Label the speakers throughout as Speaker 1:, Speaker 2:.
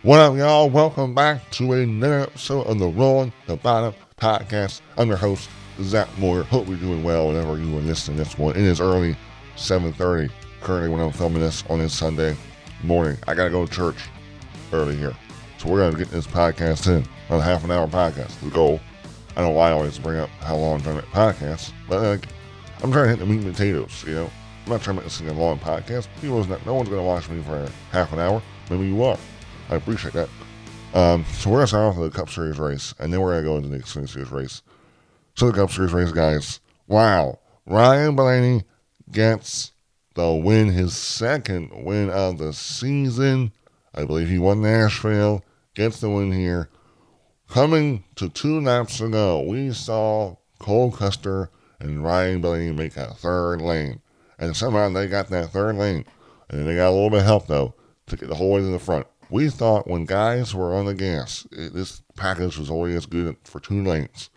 Speaker 1: What up, y'all? Welcome back to another episode of the Rolling the Bottom Podcast. I'm your host, Zach Moyer. Hope you're doing well whenever you are listening to this one. It is early 7:30 currently when I'm filming this on this Sunday morning. I gotta go to church early here. So we're gonna get this podcast in on a half an hour podcast. The goal. I don't know why I always bring up how long I'm trying to make podcasts, but I'm trying to hit the meat and potatoes, I'm not trying to make this thing a long podcast. No one's gonna watch me for half an hour. Maybe you are. I appreciate that. So we're going to start off with the Cup Series race, and then we're going to go into the Xfinity Series race. So the Cup Series race, guys. Wow. Ryan Blaney gets the win, his second win of the season. I believe he won Nashville, gets the win here. Coming to 2 laps ago, we saw Cole Custer and Ryan Blaney make a third lane. And somehow they got that third lane. And they got a little bit of help, though, to get the whole way to the front. We thought when guys were on the gas, this package was only as good for 2 lanes.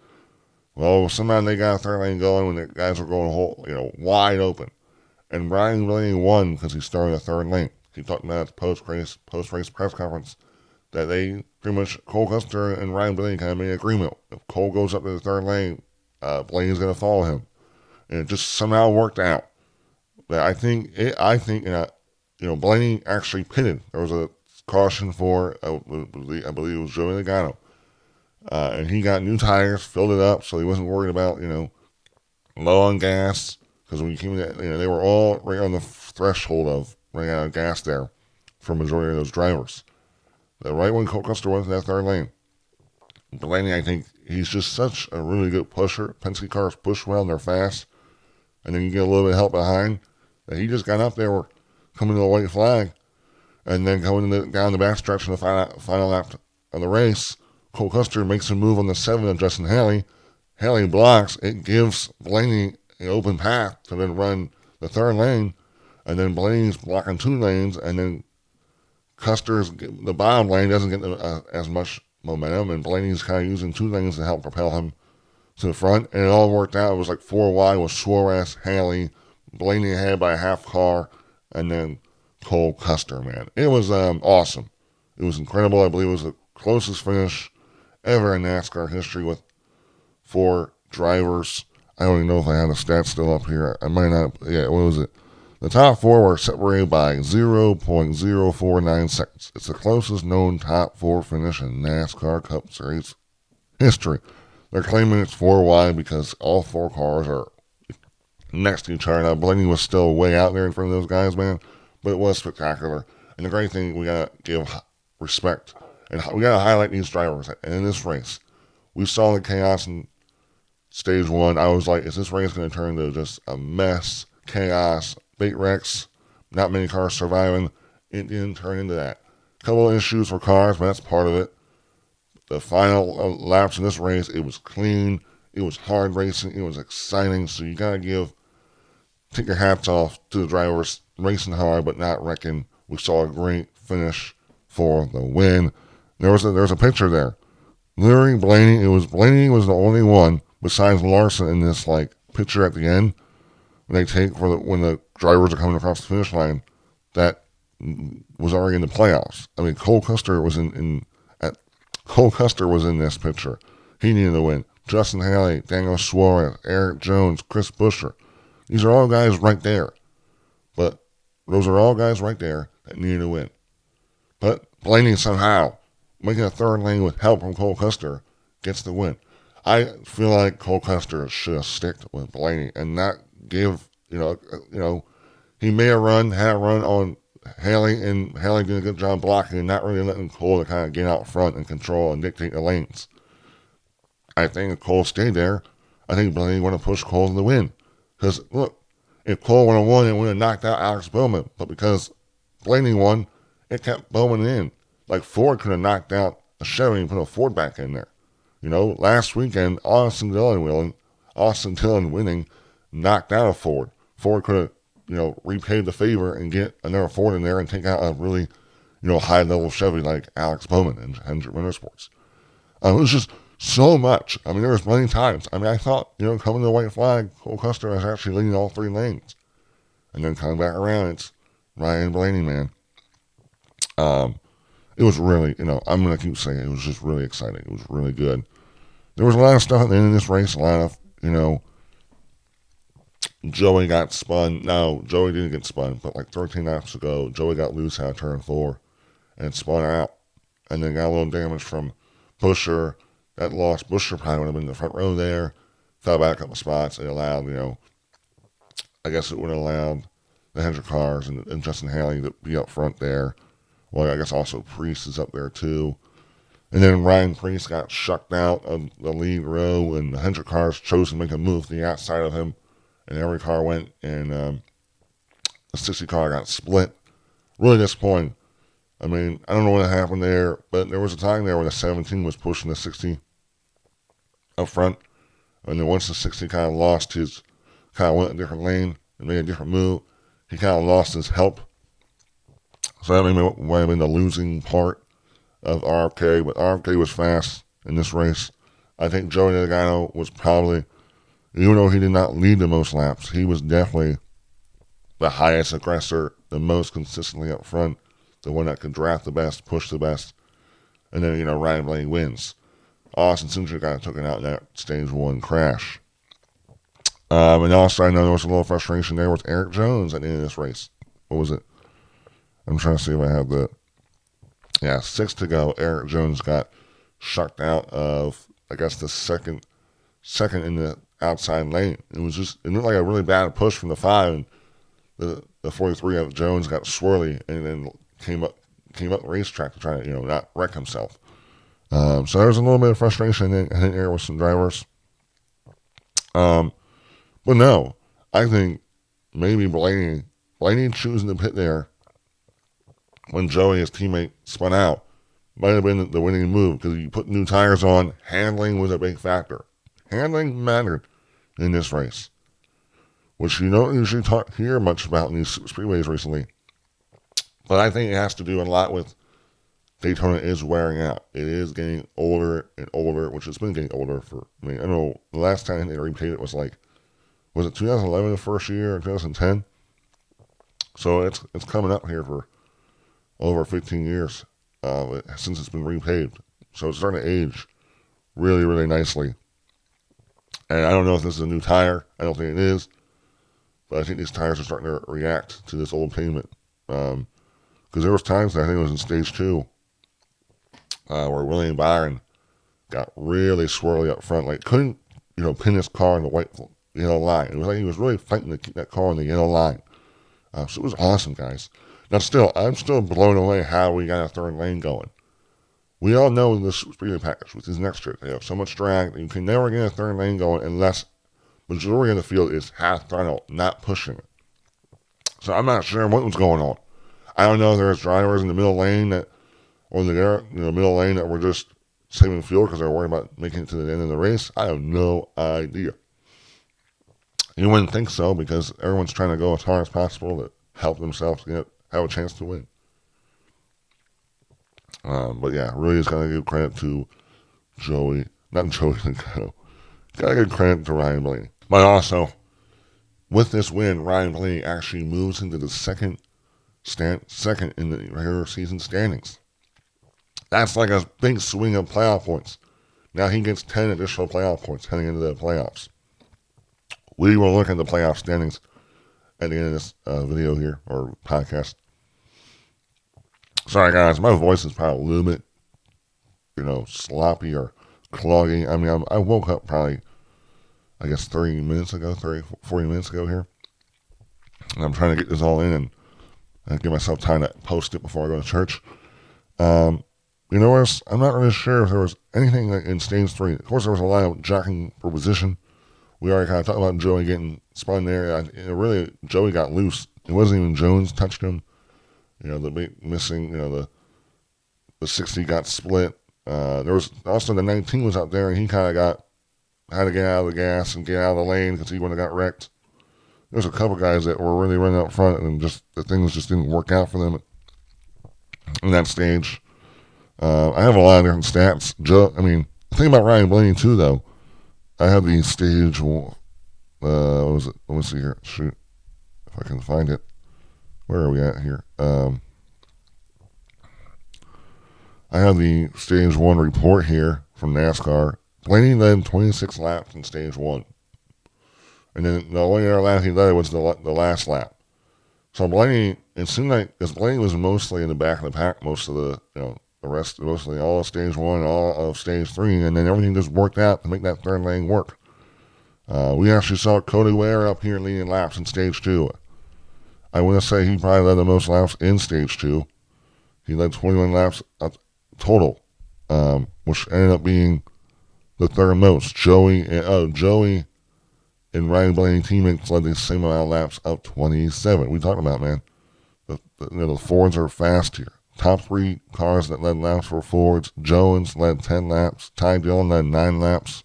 Speaker 1: Well, somehow they got a third lane going when the guys were going wide open. And Ryan Blaney won because he started a third lane. He talked about at the post-race press conference that they pretty much, Cole Custer and Ryan Blaney kind of made an agreement. If Cole goes up to the third lane, Blaney's going to follow him. And it just somehow worked out. But I think Blaney actually pitted. There was a caution for, I believe it was Joey Logano. And he got new tires, filled it up, so he wasn't worried about, low on gas. Because when he came in, they were all right on the threshold of running out of gas there for a majority of those drivers. The right when Cole Custer went to that third lane. Blaney, I think, he's just such a really good pusher. Penske cars push well and they're fast. And then you get a little bit of help behind. That he just got up there, coming to the white flag. And then going down the backstretch in the final lap of the race, Cole Custer makes a move on the 7 of Justin Haley. Haley blocks. It gives Blaney an open path to then run the third lane. And then Blaney's blocking 2 lanes. And then the bottom lane doesn't get as much momentum. And Blaney's kind of using 2 lanes to help propel him to the front. And it all worked out. It was like 4 wide with Suarez, Haley, Blaney ahead by a half car. And then Cole Custer, man. It was awesome. It was incredible. I believe it was the closest finish ever in NASCAR history with 4 drivers. I don't even know if I have the stats still up here. I might not. Yeah, what was it? The top 4 were separated by 0.049 seconds. It's the closest known top 4 finish in NASCAR Cup Series history. They're claiming it's 4 wide because all 4 cars are next to each other. Now, Blaney was still way out there in front of those guys, man. But it was spectacular. And the great thing, we got to give respect. And we got to highlight these drivers. And in this race, we saw the chaos in stage 1. I was like, is this race going to turn into just a mess, chaos, bait wrecks, not many cars surviving? It didn't turn into that. A couple of issues for cars, but that's part of it. The final laps in this race, it was clean. It was hard racing. It was exciting. So you got to take your hats off to the drivers racing hard but not wrecking. We saw a great finish for the win. There was a picture there. Literally Blaney was the only one besides Larson in this picture at the end when they take when the drivers are coming across the finish line that was already in the playoffs. I mean, Cole Custer was in this picture. He needed to win. Justin Haley, Daniel Suarez, Eric Jones, Chris Buescher. These are all guys right there. But those are all guys right there that needed to win. But Blaney somehow, making a third lane with help from Cole Custer, gets the win. I feel like Cole Custer should have sticked with Blaney and not give, he may have had a run on Haley, and Haley did a good job blocking and not really letting Cole to kind of get out front and control and dictate the lanes. I think if Cole stayed there, I think Blaney would have pushed Cole to the win. Because, look, if Cole would have won, it would have knocked out Alex Bowman. But because Blaney won, it kept Bowman in. Like Ford could have knocked out a Chevy and put a Ford back in there. Last weekend, Austin Dillon winning knocked out a Ford. Ford could have, repaid the favor and get another Ford in there and take out a really, high-level Chevy like Alex Bowman and Hendrick Motorsports. It was just so much. I mean, there was many times. I mean, I thought, coming to the white flag, Cole Custer was actually leading all 3 lanes. And then coming back around, it's Ryan Blaney, man. it was really, I'm going to keep saying it was just really exciting. It was really good. There was a lot of stuff at the end of this race, a lot of, Joey got spun. No, Joey didn't get spun, but like 13 laps ago, Joey got loose out of turn 4 and spun out. And then got a little damage from Buescher. That lost. Buescher probably would have been in the front row there. Fell back a couple spots. It allowed, I guess it would have allowed the Hendrick cars and Justin Haley to be up front there. Well, I guess also Priest is up there too. And then Ryan Priest got shucked out of the lead row, and the Hendrick cars chose to make a move to the outside of him. And every car went, and the 60 car got split. Really disappointing. I mean, I don't know what happened there, but there was a time there where the 17 was pushing the 60 up front. And then once the 60 kind of went a different lane and made a different move, he kind of lost his help. So that might have been the losing part of RFK, but RFK was fast in this race. I think Joey Logano was probably, even though he did not lead the most laps, he was definitely the highest aggressor, the most consistently up front, the one that could draft the best, push the best, and then, Ryan Blaney wins. Austin Cindric kind of took it out in that stage 1 crash. And also, I know there was a little frustration there with Eric Jones at the end of this race. What was it? I'm trying to see if I have the... Yeah, 6 to go. Eric Jones got shucked out of, I guess, the second in the outside lane. It looked like a really bad push from the 5, and the 43 of Jones got swirly and then came up the racetrack to try to, not wreck himself. So there was a little bit of frustration in there with some drivers. But no, I think maybe Blaney choosing to pit there when Joey, his teammate, spun out might have been the winning move, because you put new tires on, handling was a big factor. Handling mattered in this race, which you don't usually hear much about in these speedways recently. But I think it has to do a lot with Daytona is wearing out. It is getting older and older, which has been getting older I don't know, the last time they repaved it was it 2011 the first year, or 2010? So it's coming up here for over 15 years since it's been repaved. So it's starting to age really, really nicely. And I don't know if this is a new tire. I don't think it is. But I think these tires are starting to react to this old pavement. Because there was times, I think it was in stage 2, where William Byron got really swirly up front. Like, couldn't, pin his car in the white, yellow line. It was like he was really fighting to keep that car in the yellow line. So it was awesome, guys. Now, I'm still blown away how we got a third lane going. We all know this speedway package with these next tricks. They have so much drag that you can never get a third lane going unless majority of the field is half throttle, not pushing it. So I'm not sure what was going on. I don't know if there's drivers in the middle lane that were just saving fuel because they're worried about making it to the end of the race. I have no idea. You wouldn't think so, because everyone's trying to go as hard as possible to help themselves have a chance to win. But yeah, really just gotta give credit to not Joey Logano. Gotta give credit to Ryan Blaney. But also, with this win, Ryan Blaney actually moves into the second in the regular season standings. That's like a big swing of playoff points. Now he gets 10 additional playoff points heading into the playoffs. We will look at the playoff standings at the end of this video here, or podcast. Sorry, guys, my voice is probably a little bit, sloppy or clogging. I mean, I woke up probably, 40 minutes ago here. And I'm trying to get this all in and give myself time to post it before I go to church. I'm not really sure if there was anything in stage 3. Of course, there was a lot of jockeying for position. We already kind of talked about Joey getting spun there. Really, Joey got loose. It wasn't even Jones touched him. The big missing, the 60 got split. There was also the 19 was out there, and he kind of had to get out of the gas and get out of the lane because he wouldn't have got wrecked. There was a couple guys that were really running up front, and the things just didn't work out for them in that stage. I have a lot of different stats. The thing about Ryan Blaney too, though, I have the stage. What was it? Let me see here. Shoot, if I can find it. Where are we at here? I have the Stage 1 report here from NASCAR. Blaney led 26 laps in Stage 1. And then the only other lap he led was the last lap. So Blaney, it seemed like, because Blaney was mostly in the back of the pack most of the, the rest, mostly all of Stage 1 and all of Stage 3, and then everything just worked out to make that third lane work. We actually saw Cody Ware up here leading laps in Stage 2. I want to say he probably led the most laps in Stage 2. He led 21 laps total, which ended up being the third most. Joey and Ryan Blaney teammates led the same amount of laps of 27. We talked about, man. The Fords are fast here. Top three cars that led laps were Fords. Jones led 10 laps. Ty Dillon led 9 laps.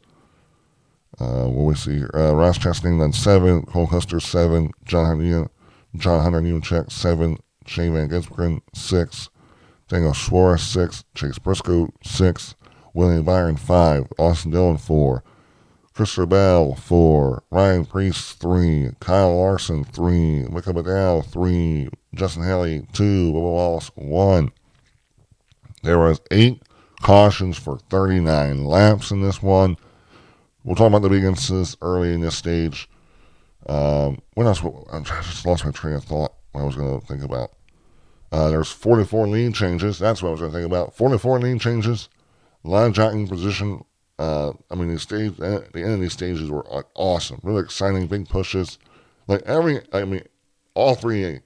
Speaker 1: What we see here? Ross Chastain led 7. Cole Custer 7. John Hunter Nemechek 7. Shane Van Gisbergen 6. Daniel Suarez 6. Chase Briscoe 6. William Byron 5. Austin Dillon 4. Christopher Bell 4. Ryan Preece 3. Kyle Larson 3. Mika Badal 3. Justin Haley 2. Bubba Wallace 1. There was 8 cautions for 39 laps in this one. We'll talk about the big incidents early in this stage. What else? I just lost my train of thought. What I was going to think about. There's 44 lead changes. That's what I was going to think about. 44 lead changes. A lot of jockeying position. The end of these stages were awesome. Really exciting, big pushes. All three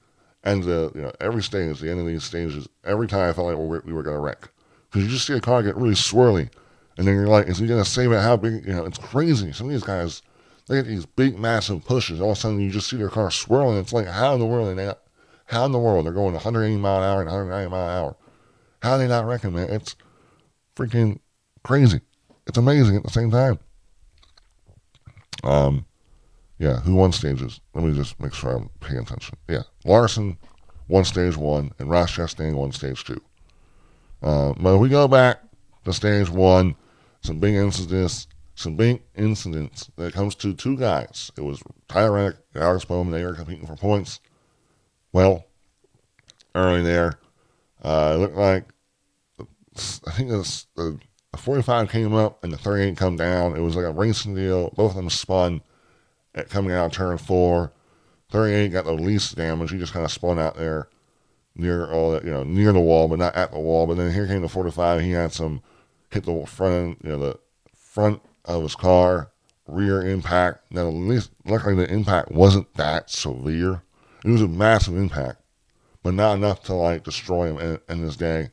Speaker 1: ends of, every stage, the end of these stages, every time I felt like we were going to wreck. Because you just see a car get really swirly. And then you're like, is he going to save it? How big? It's crazy. Some of these guys, they get these big, massive pushes. All of a sudden, you just see their car swirling. It's like, how in the world they're going 180 mile an hour and 190 mile an hour? How are they not wrecking, man? It's freaking crazy. It's amazing at the same time. Who won stages? Let me just make sure I'm paying attention. Yeah, Larson won Stage 1, and Ross Chastain won Stage 2. But if we go back to Stage 1, some big incidents that comes to 2 guys. It was Tyler Reddick and Alex Bowman. They were competing for points. Well, early there, it looked like, I think the 45 came up and the 38 come down. It was like a racing deal. Both of them spun coming out of turn 4. 38 got the least damage. He just kind of spun out there near the wall, but not at the wall. But then here came the 45. He had some hit the front of his car, rear impact. Now, at least luckily the impact wasn't that severe. It was a massive impact, but not enough to destroy him in his day.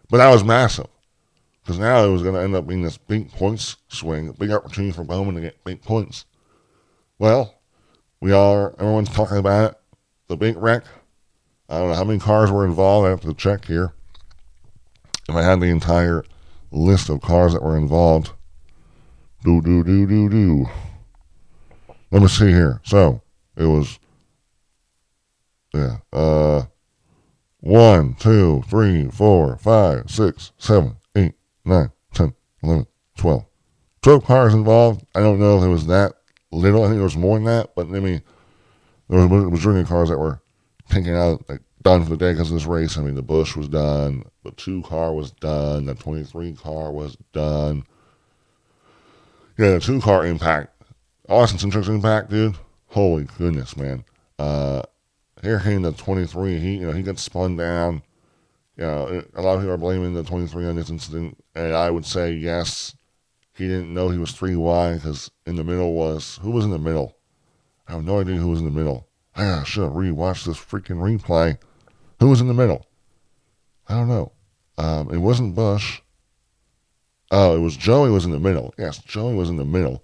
Speaker 1: But that was massive. Because now it was going to end up being this big points swing, a big opportunity for Bowman to get big points. Well, everyone's talking about it. The big wreck. I don't know how many cars were involved. I have to check here. If I had the entire list of cars that were involved. Let me see here. So, it was, 1, 2, 3, 4, 5, 6, 7, 8, 9, 10, 11, 12. 12 cars involved. I don't know if it was that little. I think it was more than that. But, there was drinking cars that were taken out, done for the day because of this race. The Busch was done. The 2 car was done. The 23 car was done. Yeah, the 2 car impact. Austin Centric's impact, dude. Holy goodness, man. Here came the 23. He got spun down. A lot of people are blaming the 23 on this incident, and I would say yes. He didn't know he was 3 wide because in the middle who was in the middle? I have no idea who was in the middle. I should have rewatched this freaking replay. Who was in the middle? I don't know. It wasn't Busch. Oh, it was Joey was in the middle. Yes, Joey was in the middle.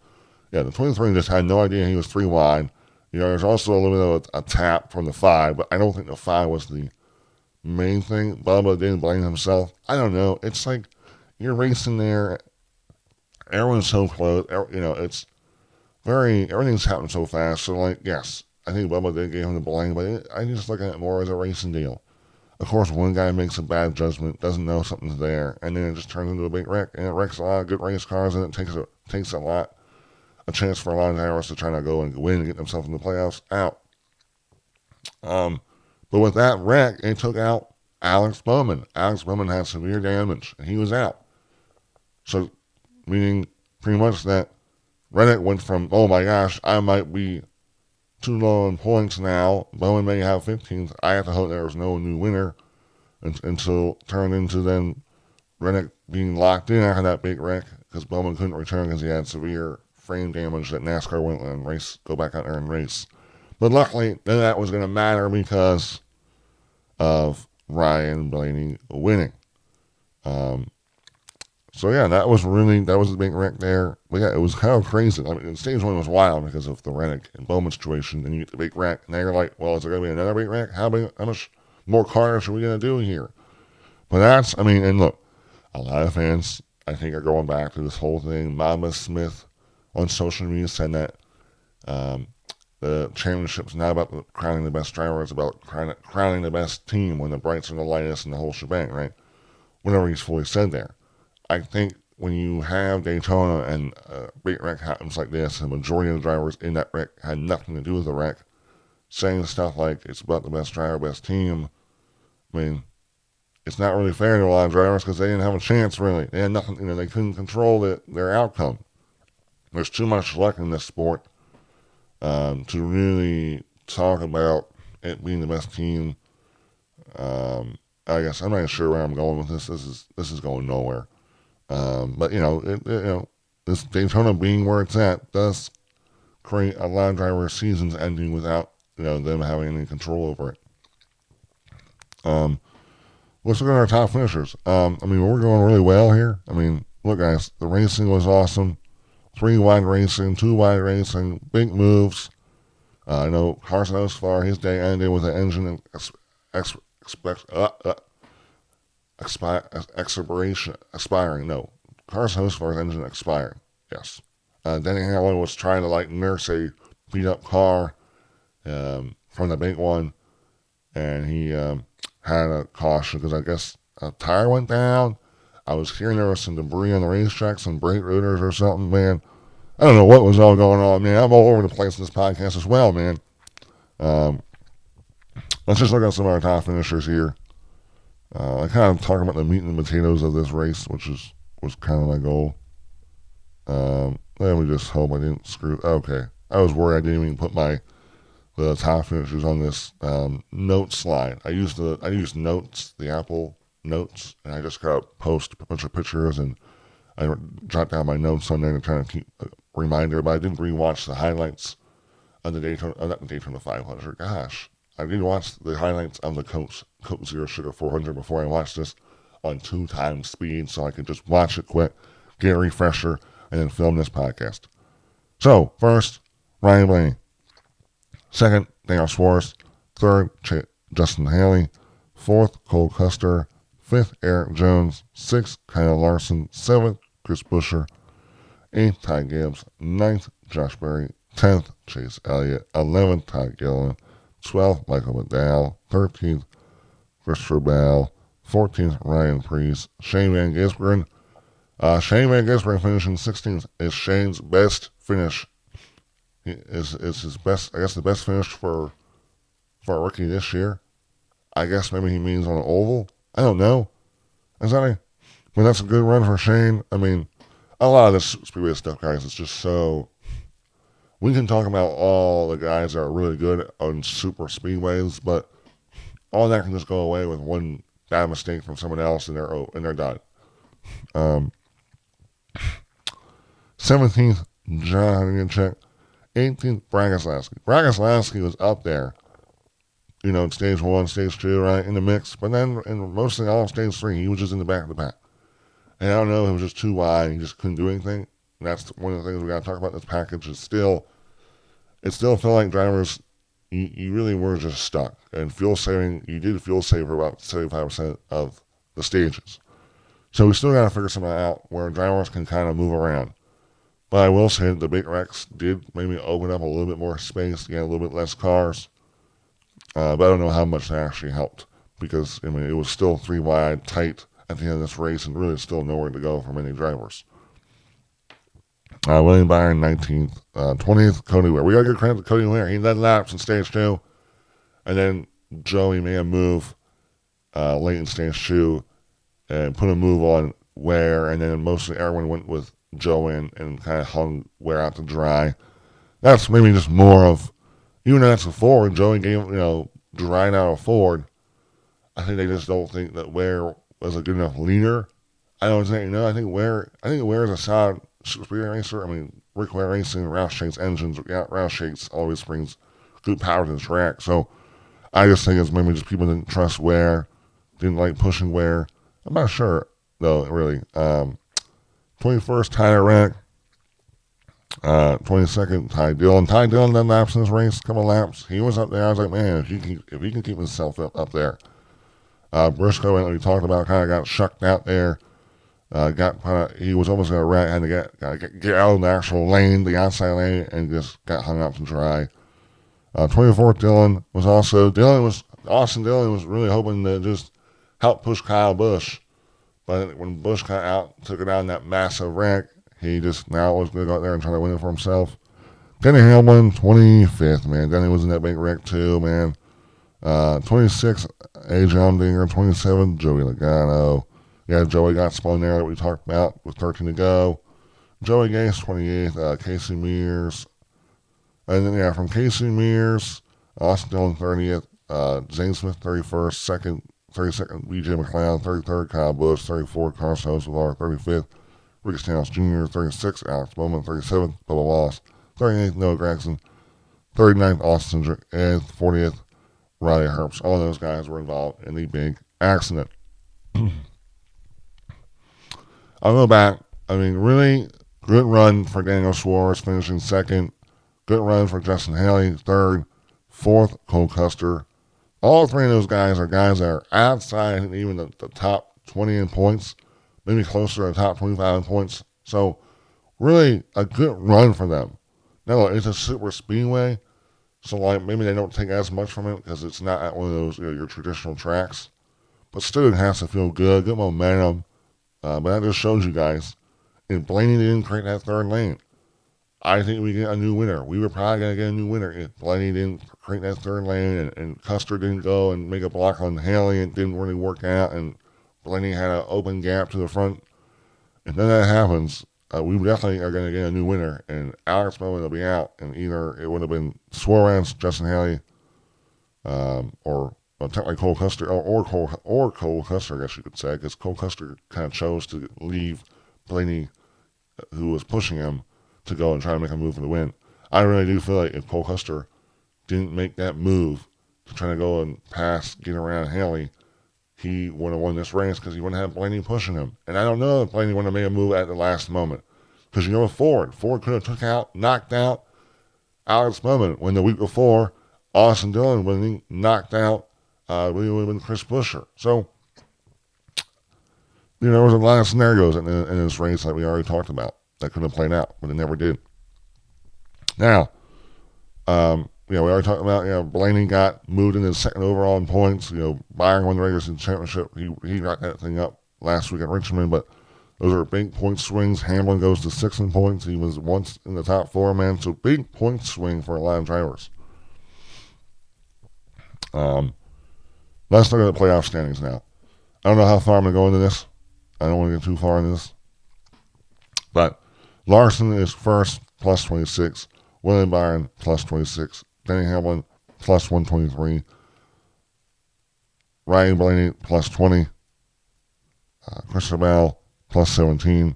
Speaker 1: Yeah, the 23 just had no idea he was 3 wide. There's also a little bit of a tap from the 5, but I don't think the 5 was the main thing. Bubba didn't blame himself. I don't know. It's like you're racing there. Everyone's so close. It's everything's happening so fast. So, yes, I think Bubba did give him the blame, but I just look at it more as a racing deal. Of course, one guy makes a bad judgment, doesn't know something's there, and then it just turns into a big wreck. And it wrecks a lot of good race cars, and it takes a chance for a lot of drivers to try to go and win and get themselves in the playoffs out. But with that wreck, it took out Alex Bowman. Alex Bowman had severe damage, and he was out. So, meaning pretty much that Reddick went from, oh my gosh, I might be too low in points now. Bowman may have 15th. I have to hope there was no new winner until turned into then Reddick being locked in after that big wreck because Bowman couldn't return because he had severe frame damage that NASCAR went and go back out there and race. But luckily, then that was going to matter because of Ryan Blaney winning. So yeah, that was the big wreck there. But yeah, it was kind of crazy. I mean, stage one was wild because of the Reddick and Bowman situation. Then you get the big wreck, and now you're like, well, is there going to be another big wreck? How much more cars are we going to do here? But and look, a lot of fans, I think, are going back to this whole thing. Mama Smith on social media said that the championship's not about crowning the best driver, it's about crowning the best team when the brights are the lightest and the whole shebang, right? Whatever he's fully said there. I think when you have Daytona and a big wreck happens like this, the majority of the drivers in that wreck had nothing to do with the wreck, saying stuff like it's about the best driver, best team. I mean, it's not really fair to a lot of drivers because they didn't have a chance, really. They had nothing, they couldn't control their outcome. There's too much luck in this sport to really talk about it being the best team. I guess I'm not sure where I'm going with this. This is going nowhere. But this Daytona being where it's at does create a lot of driver seasons ending without them having any control over it. Let's look at our top finishers. We're going really well here. Look guys, the racing was awesome. 3 wide racing, 2 wide racing, big moves. I know Carson Osvar, his day ended with an engine expiring. No, Carson Osvar's engine expired. Yes. Denny Hamlin was trying to nurse a beat up car from the big one, and he had a caution because I guess a tire went down. I was hearing there was some debris on the racetrack, some brake rotors or something, man. I don't know what was all going on, man. I'm all over the place in this podcast as well, man. Let's just look at some of our top finishers here. I kind of talk about the meat and the potatoes of this race, which was kind of my goal. Let me just hope I didn't screw. Okay, I was worried I didn't even put the top finishers on this note slide. I used Notes, the Apple Notes, and I just got to post a bunch of pictures and I jot down my notes on there to try to keep a reminder. But I didn't rewatch the highlights of the Daytona, not the Daytona 500. Gosh, I did watch the highlights of the Coke Zero Sugar 400 before I watched this on 2 times speed, so I could just watch it quick, get a refresher, and then film this podcast. So first, Ryan Blaney. Second, Daniel Suarez. Third, Justin Haley. Fourth, Cole Custer. Fifth, Eric Jones. Sixth, Kyle Larson. Seventh, Chris Buescher. Eighth, Ty Gibbs. Ninth, Josh Berry. 10th, Chase Elliott. 11th, Todd Gilliland. 12th, Michael McDowell. 13th, Christopher Bell. 14th, Ryan Preece. Shane Van Gisbergen. Shane Van Gisbergen finishing 16th is Shane's best finish. Is his best, I guess, the best finish for a rookie this year. I guess maybe he means on an oval. I don't know. But that's a good run for Shane. A lot of this speedway stuff, guys, it's just so. We can talk about all the guys that are really good on super speedways, but all that can just go away with one bad mistake from someone else, and they're done. 17th, John Hedincek. 18th, Brad Keselowski. Brad Keselowski was up there, in stage 1, stage 2, right, in the mix. But then, in mostly all of stage 3, he was just in the back of the pack. And I don't know, it was just too wide. He just couldn't do anything. And that's one of the things we got to talk about. This package it still felt like drivers, you really were just stuck. And fuel saving, you did fuel save for about 75% of the stages. So we still got to figure something out where drivers can kind of move around. But I will say the big wrecks did maybe open up a little bit more space, get a little bit less cars. But I don't know how much that actually helped because, it was still 3 wide, tight at the end of this race and really still nowhere to go for many drivers. William Byron, 19th. 20th, Cody Ware. We got to give credit to Cody Ware. He led laps in stage 2. And then Joey made a move late in stage 2 and put a move on Ware, and then mostly everyone went with Joe in and kind of hung Ware out to dry. That's maybe just more of, even though that's a Ford, Joey gave, drying out a Ford. I think they just don't think that Ware was a good enough leader. I don't think, I think Ware is a solid speed racer. I mean, Rick Ware Racing, Roush Shakes engines, Roush Shakes always brings good power to the track. So I just think it's maybe just people didn't trust Ware, didn't like pushing Ware. I'm not sure, though, really. 21st, Tyler Reddick. 22nd, Ty Dillon. Ty Dillon done laps in this race, a couple laps. He was up there. I was like, man, if he can keep himself up there. Briscoe, like we talked about, kind of got shucked out there. He was almost going to wreck, had to get out of the actual lane, the outside lane, and just got hung out to dry. 24th, Austin Dillon was really hoping to just help push Kyle Busch. But when Busch got out, took it out in that massive wreck, he just now was going to go out there and try to win it for himself. Denny Hamlin, 25th, man. Denny was in that big wreck too, man. 26th, AJ Allmendinger. 27th, Joey Logano. Yeah, Joey got spun there that we talked about with 13 to go. Joey Gase, 28th. Casey Mears. And then, from Casey Mears, Austin Dillon, 30th. Zane Smith, 31st. 32nd, BJ McLeod. 33rd, Kyle Busch. 34th, Carson Hocevar. 35th, Ricky Stenhouse Jr., 36th, Alex Bowman, 37th, Bubba Wallace, 38th, Noah Gragson, 39th, Austin Cindric, and 40th, Riley Herbst. All those guys were involved in the big accident. I'll go back. I mean, really good run for Daniel Suarez, finishing second. Good run for Justin Haley, third. Fourth, Cole Custer. All three of those guys are guys that are outside even the top 20 in points. Maybe closer to the top 25 in points. So, really a good run for them. Now, it's a super speedway, so maybe they don't take as much from it because it's not at one of those your traditional tracks. But still, it has to feel good momentum. But that just shows you guys, if Blaney didn't create that third lane, I think we get a new winner. We were probably going to get a new winner if Blaney didn't create that third lane and Custer didn't go and make a block on Haley and it didn't really work out and Blaney had an open gap to the front. If none of that happens, we definitely are going to get a new winner, and Alex Bowman will be out, and either it would have been Suarez, Justin Haley, or technically Cole Custer, or Cole Custer, I guess you could say, because Cole Custer kind of chose to leave Blaney, who was pushing him, to go and try to make a move for the win. I really do feel like if Cole Custer didn't make that move to try to go and get around Haley, he would have won this race because he wouldn't have Blaney pushing him. And I don't know if Blaney would have made a move at the last moment. Because Ford could have knocked out Alex Bowman when the week before, Austin Dillon would have knocked out, would have been Chris Buescher. So, there was a lot of scenarios in this race that we already talked about that could have played out, but it never did. Now, we already talked about, Blaney got moved into the second overall in points. Byron won the regular season championship. He got that thing up last week at Richmond, but those are big point swings. Hamlin goes to 6 in points. He was once in the top 4, man. So big point swing for a lot of drivers. Let's look at the playoff standings now. I don't know how far I'm going to go into this. I don't want to get too far into this. But Larson is first, plus 26. William Byron, plus 26. Denny Hamlin, plus 123. Ryan Blaney, plus 20. Christopher Bell, plus 17.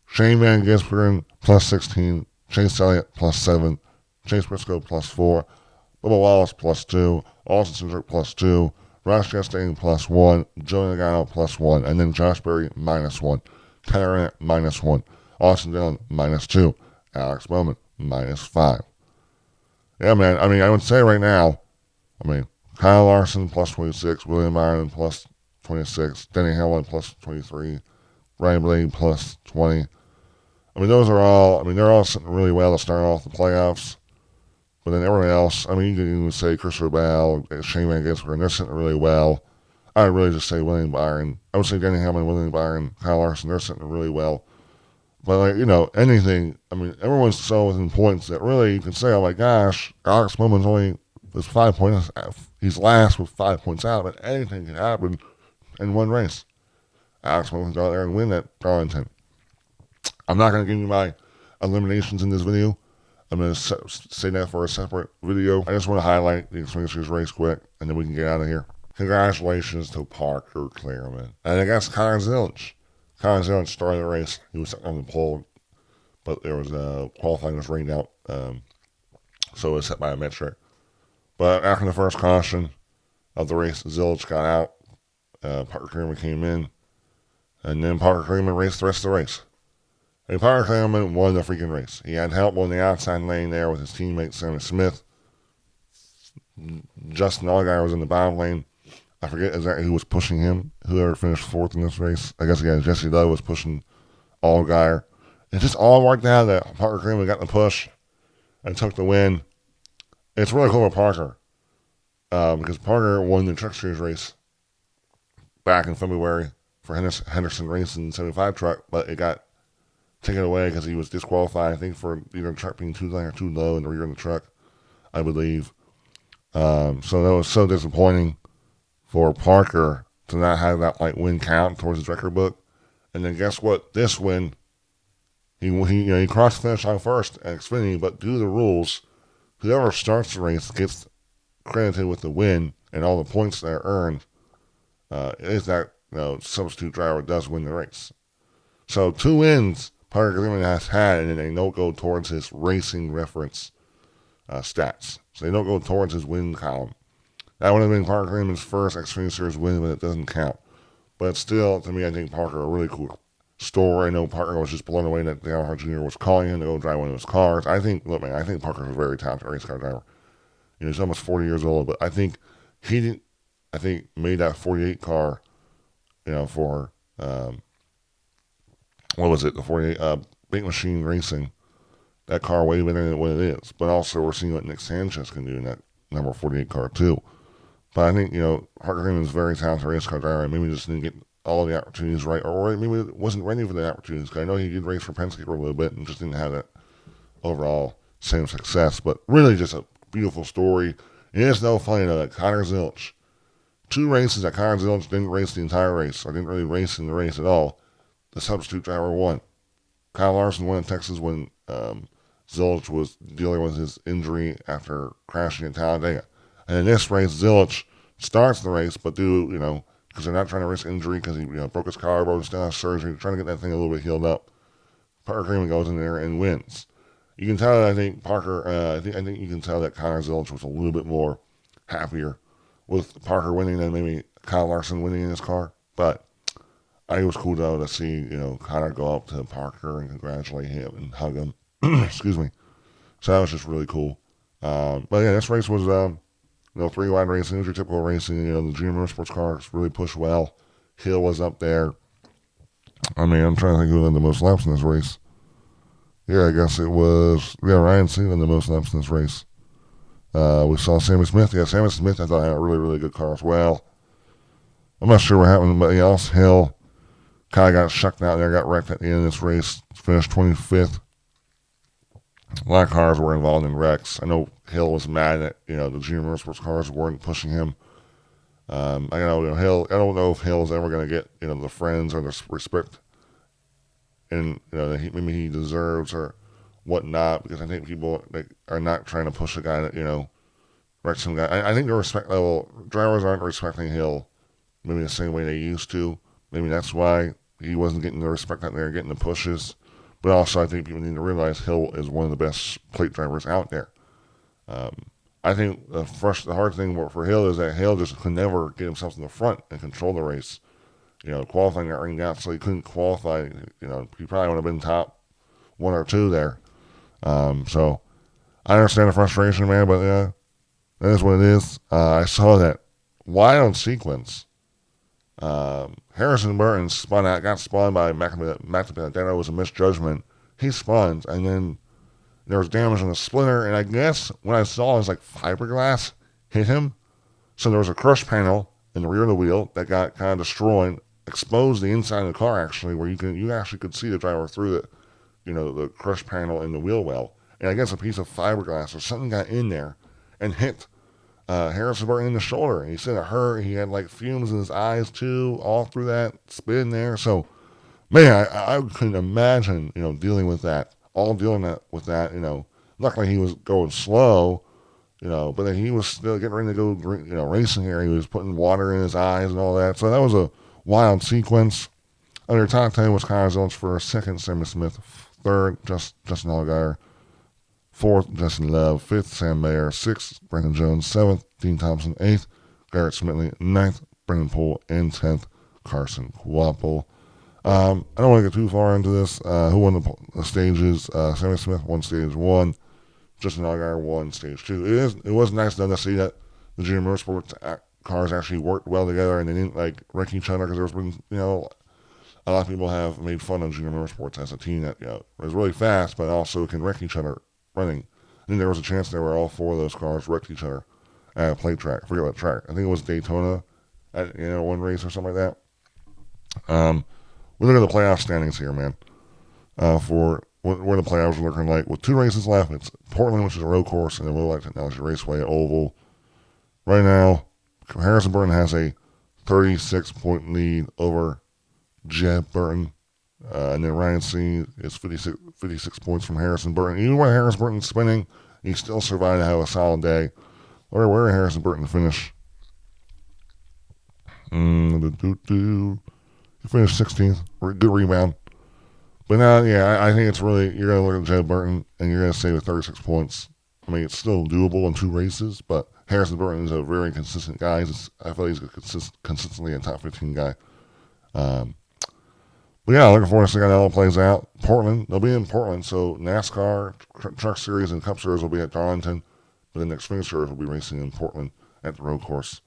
Speaker 1: Shane Van Gisbergen, plus 16. Chase Elliott, plus 7. Chase Briscoe, plus 4. Bubba Wallace, plus 2. Austin Cindric, plus 2. Ross Chastain, plus 1. Joey Logano, plus 1. And then Josh Berry, minus 1. Tyler Reddick, minus 1. Austin Dillon, minus 2. Alex Bowman, minus 5. Yeah, man. I mean, I would say right now, Kyle Larson, plus 26. William Byron, plus 26. Denny Hamlin, plus 23. Ryan Blaney, plus 20. Those are all, they're all sitting really well to start off the playoffs. But then everyone else, you can even say Christopher Bell, Shane Van Gisbergen, they're sitting really well. I would really just say William Byron. I would say Denny Hamlin, William Byron, Kyle Larson, they're sitting really well. But, anything, everyone's so within points that really you can say, oh my gosh, Alex Bowman's only, with 5 points, he's last with 5 points out, but anything can happen. in one race. Alex Moulton go out there and win at Darlington. I'm not going to give you my eliminations in this video. I'm going to say that for a separate video. I just want to highlight the Xfinity Series race quick, and then we can get out of here. Congratulations to Parker Clearman. And I guess Connor Zilisch. Connor Zilisch started the race. He was on the pole, but there was qualifying was rained out, so it was set by a metric. But after the first caution of the race, Zilisch got out. Parker Clearman came in, and then Parker Clearman raced the rest of the race. And Parker Clearman won the freaking race. He had help on the outside lane there with his teammate Sammy Smith. Justin Allgaier was in the bottom lane. I forget exactly who was pushing him. Whoever finished fourth in this race. I guess again Jesse Love was pushing Allgaier. It just all worked out that Parker Clearman got the push and took the win. It's really cool for Parker because Parker won the Truck Series race back in February for Henderson Racing 75 truck, but it got taken away because he was disqualified, I think, for either the truck being too high or too low in the rear of the truck, I believe. So that was so disappointing for Parker to not have that win count towards his record book. And then guess what? This win, he crossed the finish line first at Xfinity, but due to the rules, whoever starts the race gets credited with the win and all the points that are earned. Is that substitute driver does win the race. So 2 wins Parker Clearman has had, and then they don't go towards his racing reference stats. So they don't go towards his win column. That would have been Parker Clearman's first Xfinity Series win, but it doesn't count. But still, to me, I think Parker a really cool story. I know Parker was just blown away that Dale Earnhardt Jr. was calling him to go drive one of his cars. I think Parker's a very talented race car driver. He's almost 40 years old, but I think he made that 48 car, for what was it, the 48 Big Machine Racing, that car way better than what it is. But also we're seeing what Nick Sanchez can do in that number 48 car too. But I think, Parker Clearman is a very talented race car driver, and maybe just didn't get all the opportunities right, or maybe wasn't ready for the opportunities. Cause I know he did race for Penske for a little bit and just didn't have that overall same success. But really just a beautiful story. It is though funny though that Connor Zilisch, 2 races that Connor Zilisch didn't race the entire race, or didn't really race in the race at all, the substitute driver won. Kyle Larson won in Texas when Zilisch was dealing with his injury after crashing in Talladega. And in this race, Zilisch starts the race, but because they're not trying to risk injury because he broke his collarbone, still has surgery, trying to get that thing a little bit healed up. Parker Clearman goes in there and wins. You can tell that I think you can tell that Connor Zilisch was a little bit more happier with Parker winning than maybe Kyle Larson winning in his car. But I think it was cool though to see Connor go up to Parker and congratulate him and hug him. Excuse me. So that was just really cool. But yeah, this race was 3-wide racing. It was your typical racing. The junior motorsports cars really pushed well. Hill was up there. I mean, I'm trying to think who led the most laps in this race. Yeah, I guess it was Ryan Seeley led the most laps in this race. We saw Sammy Smith. Yeah, Sammy Smith I thought had a really, really good car as well. I'm not sure what happened, but yeah, also Hill kind of got shucked out there, got wrecked at the end of this race, finished 25th. A lot of cars were involved in wrecks. I know Hill was mad that the junior motorsports cars weren't pushing him. I don't know if Hill's ever going to get the friends or the respect and that maybe he deserves or whatnot, because I think people are not trying to push a guy that wrecked some guy. I think the respect level, drivers aren't respecting Hill maybe the same way they used to. Maybe that's why he wasn't getting the respect out there, getting the pushes. But also, I think people need to realize Hill is one of the best plate drivers out there. I think the hard thing for Hill is that Hill just could never get himself in the front and control the race. Qualifying got rained out, so he couldn't qualify. He probably would have been top 1 or 2 there. So I understand the frustration, man, but yeah, that is what it is. I saw that wild sequence. Harrison Burton got spun by Matt Benedetto. It was a misjudgment. He spun, and then there was damage on the splitter, and I guess what I saw is fiberglass hit him. So there was a crush panel in the rear of the wheel that got kind of destroyed, exposed the inside of the car actually, where you actually could see the driver through the crush panel in the wheel well. And I guess a piece of fiberglass or something got in there and hit Harrison Burton in the shoulder. And he said it hurt. He had like fumes in his eyes too, all through that spin there. So, man, I couldn't imagine, dealing with that. With that. Luckily he was going slow, but then he was still getting ready to go, racing here. He was putting water in his eyes and all that. So that was a wild sequence. Under top 10 was Kyle Jones for second, Sammy Smith. Third, Justin Allgaier. Fourth, Justin Love. Fifth, Sam Mayer. Sixth, Brandon Jones. Seventh, Dean Thompson. Eighth, Garrett Smitley. Ninth, Brendan Poole. And 10th, Carson Kvapil. I don't want to get too far into this. Who won the stages? Sammy Smith won stage 1. Justin Allgaier won stage 2. It was nice though to see that the junior motorsports cars actually worked well together and they didn't wreck each other, because there's been, a lot of people have made fun of junior motorsports as a team that, is really fast, but also can wreck each other running. I think there was a chance there where all 4 of those cars wrecked each other at a plate track. I forget what track. I think it was Daytona at, one race or something like that. We look at the playoff standings here, man. For where the playoffs are looking like. With 2 races left, it's Portland, which is a road course, and the World Light Technology Raceway at Oval. Right now, Harrison Burton has a 36-point lead over Jeb Burton. And then Ryan C. is 56 points from Harrison Burton. Even when Harrison Burton's spinning, he still survived to have a solid day. Where did Harrison Burton finish? He finished 16th. Good rebound. But now, I think it's really, you're going to look at Jeb Burton, and you're going to say with 36 points. I mean, it's still doable in 2 races, but Harrison Burton is a very consistent guy. I feel he's consistently a top 15 guy. But yeah, looking forward to seeing how that all plays out. Portland, they'll be in Portland, so NASCAR, Truck Series, and Cup Series will be at Darlington, but the next Xfinity Series will be racing in Portland at the road course.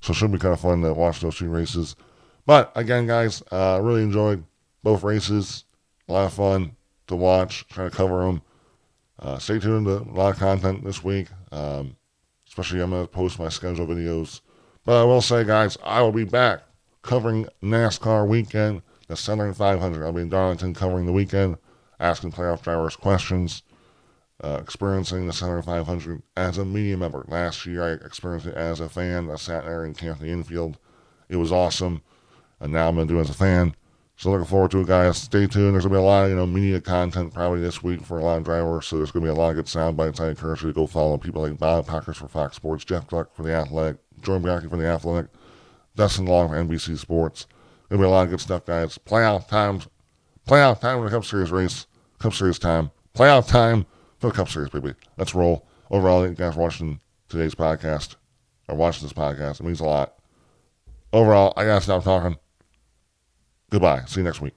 Speaker 1: So it should be kind of fun to watch those 2 races. But again, guys, I really enjoyed both races. A lot of fun to watch, trying to cover them. Stay tuned to a lot of content this week. Especially I'm going to post my schedule videos. But I will say, guys, I will be back covering NASCAR weekend, the Southern 500. I'll be in Darlington covering the weekend, asking playoff drivers questions, experiencing the Southern 500 as a media member. Last year, I experienced it as a fan. I sat there and camped the infield. It was awesome. And now I'm going to do it as a fan. So looking forward to it, guys. Stay tuned. There's going to be a lot of, media content probably this week for a lot of drivers. So there's going to be a lot of good sound bites. I encourage you to go follow people like Bob Packers for Fox Sports, Jeff Gluck for The Athletic, Jordan Bianchi for The Athletic, Dustin Long for NBC Sports. There'll be a lot of good stuff, guys. Playoff time for the Cup Series race. Cup Series time. Playoff time for the Cup Series, baby. Let's roll. Overall, thank you guys for watching today's podcast, or watching this podcast. It means a lot. Overall, I got to stop talking. Goodbye. See you next week.